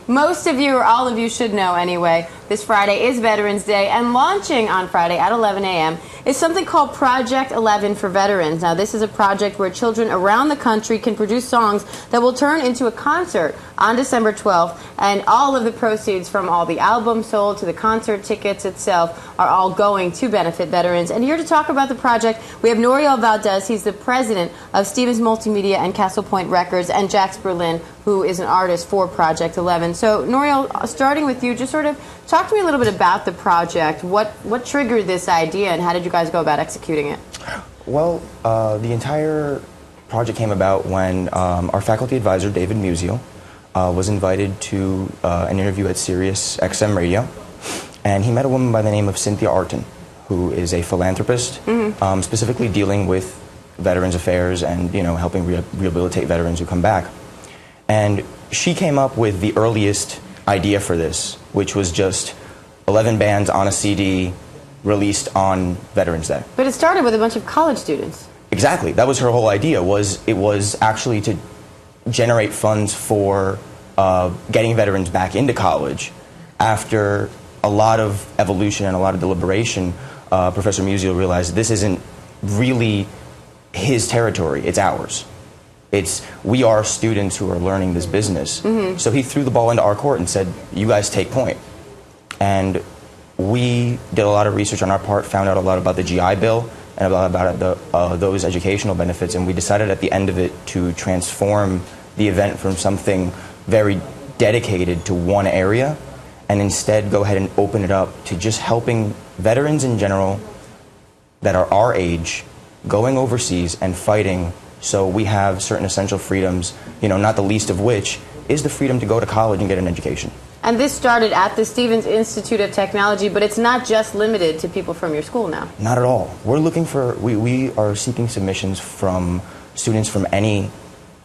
most of you, or all of you, should know anyway, this Friday is Veterans Day, and launching on Friday at 11 a.m. is something called Project 11 for Veterans. Now, this is a project where children around the country can produce songs that will turn into a concert on December 12th, and all of the proceeds from all the albums sold to the concert tickets itself are all going to benefit veterans. And here to talk about the project, we have Noriel Valdez. He's the president of Stevens Multimedia and Castle Point Records, and Jax Berlin, who is an artist for Project 11. So, Noriel, starting with you, just sort of talk to me a little bit about the project. What triggered this idea, and how did you guys go about executing it? Well, the entire project came about when our faculty advisor, David Musial, was invited to an interview at Sirius XM Radio, and he met a woman by the name of Cynthia Arton, who is a philanthropist, specifically dealing with Veterans Affairs and, you know, helping rehabilitate veterans who come back. And she came up with the earliest idea for this, which was just 11 bands on a CD released on Veterans Day. But it started with a bunch of college students. Exactly. That was her whole idea. It was actually to generate funds for getting veterans back into college. After a lot of evolution and a lot of deliberation, Professor Musial realized this isn't really his territory, it's ours. We are students who are learning this business. So he threw the ball into our court and said, you guys take point. And we did a lot of research on our part, found out a lot about the GI Bill and about those educational benefits, and we decided at the end of it to transform the event from something very dedicated to one area and instead go ahead and open it up to just helping veterans in general that are our age going overseas and fighting so we have certain essential freedoms, you know, not the least of which is the freedom to go to college and get an education. And this started at the Stevens Institute of Technology, but it's not just limited to people from your school now. Not at all. We're looking for, we are seeking submissions from students from any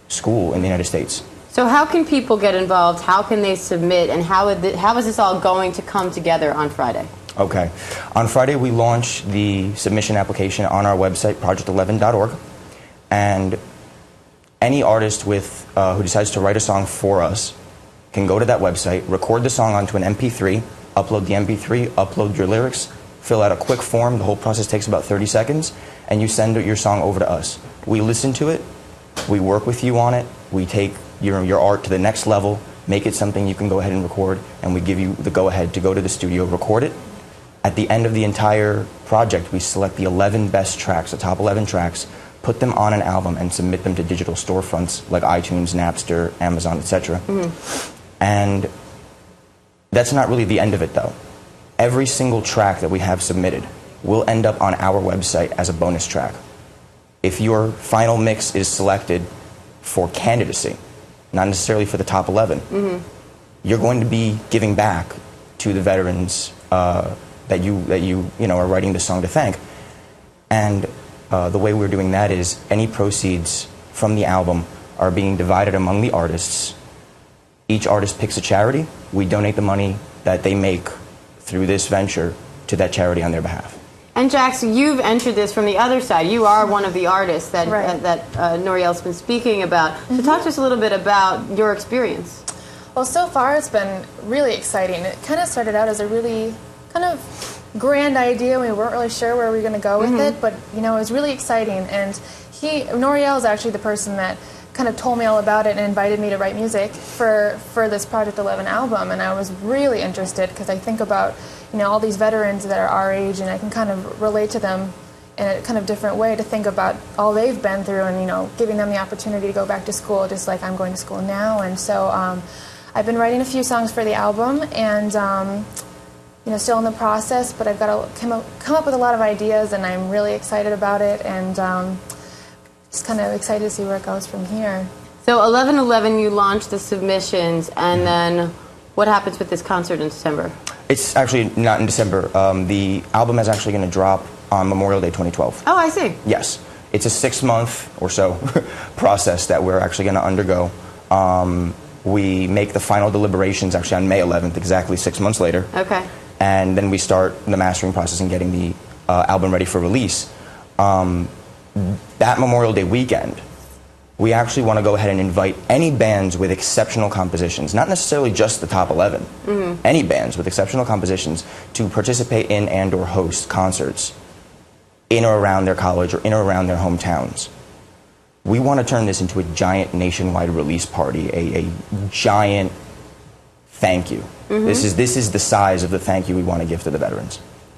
school in the United States. So how can people get involved? How can they submit? And how is this all going to come together on Friday? Okay. On Friday, we launch the submission application on our website, project11.org. And any artist who decides to write a song for us can go to that website, record the song onto an MP3, upload the MP3, upload your lyrics, fill out a quick form. The whole process takes about 30 seconds, and you send your song over to us. We listen to it, we work with you on it, we take your art to the next level, make it something you can go ahead and record, and we give you the go-ahead to go to the studio, record it. At the end of the entire project, we select the 11 best tracks, the top 11 tracks, put them on an album and submit them to digital storefronts like iTunes, Napster, Amazon, etc. And that's not really the end of it, though. Every single track that we have submitted will end up on our website as a bonus track. If your final mix is selected for candidacy, not necessarily for the top 11, you're going to be giving back to the veterans that you are writing the song to thank. And the way we're doing that is any proceeds from the album are being divided among the artists. Each artist picks a charity. We donate the money that they make through this venture to that charity on their behalf. And Jax, you've entered this from the other side. You are one of the artists that Noriel's been speaking about. So talk to us a little bit about your experience. Well, so far it's been really exciting. It kind of started out as a really kind of grand idea. We weren't really sure where we were going to go with it, but you know, it was really exciting. And Noriel is actually the person that kind of told me all about it and invited me to write music for this Project 11 album. And I was really interested because I think about, you know, all these veterans that are our age, and I can kind of relate to them in a kind of different way, to think about all they've been through and, you know, giving them the opportunity to go back to school just like I'm going to school now. And so I've been writing a few songs for the album, and you know, still in the process, but I've got to come up with a lot of ideas, and I'm really excited about it, and just kind of excited to see where it goes from here. So 11/11, you launched the submissions, and then what happens with this concert in December? It's actually not in December. The album is actually going to drop on Memorial Day 2012. Oh, I see. Yes. It's a 6-month or so process that we're actually going to undergo. We make the final deliberations actually on May 11th, exactly 6 months later. Okay. And then we start the mastering process and getting the album ready for release. That Memorial Day weekend, we actually want to go ahead and invite any bands with exceptional compositions, not necessarily just the top 11, any bands with exceptional compositions to participate in and or host concerts in or around their college or in or around their hometowns. We want to turn this into a giant nationwide release party, a giant thank you. This is the size of the thank you we want to give to the veterans.